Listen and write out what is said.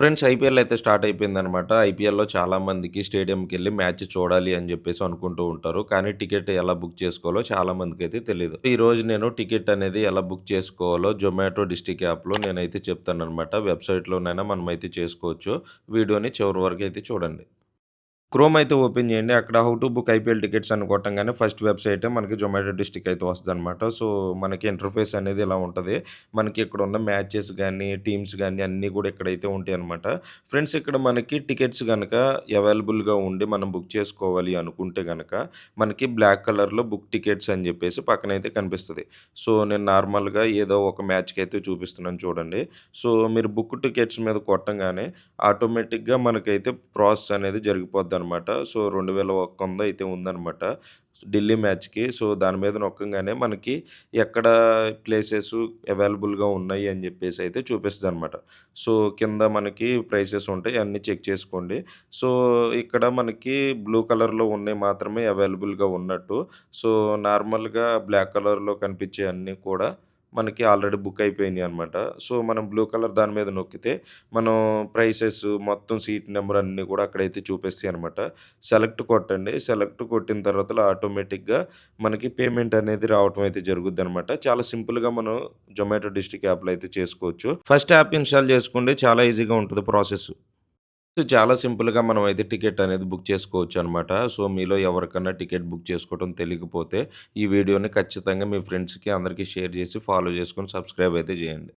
Friends IPL అయితే start అయిపోయిందనమాట. ఐపీఎల్‌లో చాలామందికి స్టేడియంకెళ్ళి మ్యాచ్ చూడాలి అని జెప్పేసి అనుకుంటూ ఉంటారు. కానీ టికెట్ ఎలా బుక్ చేసుకోవాలో చాలామందికైతే తెలీదు. ఈరోజు నేను టికెట్ అనేది ఎలా బుక్ చేసుకోవాలో జొమాటో డిస్ట్రిక్ట్ యాప్‌లో నేనైతే చెప్తాననమాట. వెబ్‌సైట్‌లోనైనా మనమైతే చేసుకోవచ్చు. వీడియోని చివరి వరకైతే చూడండి. క్రోమ్ అయితే ఓపెన్ చేయండి. అక్కడ how to book IPL tickets అని కొట్టంగానే ఫస్ట్ వెబ్‌సైటే మనకి జొమాటో డిస్ట్రిక్ట్ అయితే వస్తదనమాట. సో, మనకి ఇంటర్ఫేస్ అనేది ఇలా ఉంటది. మనకి ఇక్కడున్న మ్యాచెస్ గానీ, టీమ్స్ గానీ అన్నీ కూడా ఇక్కడైతే ఉంటాయనమాట. ఫ్రెండ్స్ ఇక్కడ మనకి టికెట్స్ గనక అవైలబుల్‌గా ఉండి మనం బుక్ చేసుకోవాలి అనుకుంటే గనక మనకి బ్లాక్ కలర్‌లో బుక్ టికెట్స్ అని చెప్పేసి పక్కనైతే కనిపిస్తది. సో, నేను నార్మల్‌గా ఏదో ఒక మ్యాచ్‌కైతే చూపిస్తున్నాను చూడండి. సో, మీరు బుక్ టికెట్స్ మీద కొట్టంగానే ఆటోమేటిక్‌గా మనకైతే ప్రాసెస్ అనేది జరిగిపోద్దనమాట. సో, 2100 అయితే ఉందనమాట. ఢిల్లీ మ్యాచ్‌కి. సో, దాని మీద నొక్కంగానే మనకి ఎక్కడ ప్లేసెసు అవైలబుల్‌గా ఉన్నాయి అని జెప్పేసి అయితే చూపిస్తదనమాట. సో, కింద మనకి ప్రైసెస్ ఉంటాయి. అన్నీ చెక్ చేసుకోండి. సో, ఇక్కడ మనకి బ్లూ కలర్‌లో ఉన్నయి మాత్రమే అవైలబుల్‌గా ఉన్నట్టు. సో, నార్మల్‌గా బ్లాక్ కలర్‌లో కనిపించేయన్నీ కూడా మనకి ఆల్రెడీ బుక్ అయిపోయినాయనమాట. సో, మనం బ్లూ కలర్ దాని మీద నొక్కితే మనం ప్రైసెస్ మొత్తం సీట్ నంబర్ అన్నీ కూడా అక్కడైతే చూపిస్తాయనమాట. సెలెక్ట్ కొట్టండి. సెలెక్ట్ కొట్టిన తర్వాతల ఆటోమేటిక్‌గా మనకి పేమెంట్ అనేది రావటం అయితే జరుగుద్దనమాట. చాలా సింపుల్‌గా మనం జొమాటో డిస్ట్రిక్ట్ యాప్‌లో అయితే చేసుకోవచ్చు. ఫస్ట్ యాప్ ఇన్‌స్టాల్ చేసుకోండి. చాలా ఈజీగా ఉంటది ప్రాసెస్. చాలా సింపుల్‌గా మనమైతే టికెట్ అనేది బుక్ చేసుకోవచ్చనమాట. సో, మీలో ఎవరికన్నా టికెట్ బుక్ చేసుకోవడం తెలియకపోతే ఈ వీడియోని ఖచ్చితంగా మీ ఫ్రెండ్స్‌కి అందరికి షేర్ చేసి ఫాలో చేసుకొని సబ్స్క్రైబ్ అయితే చేయండి.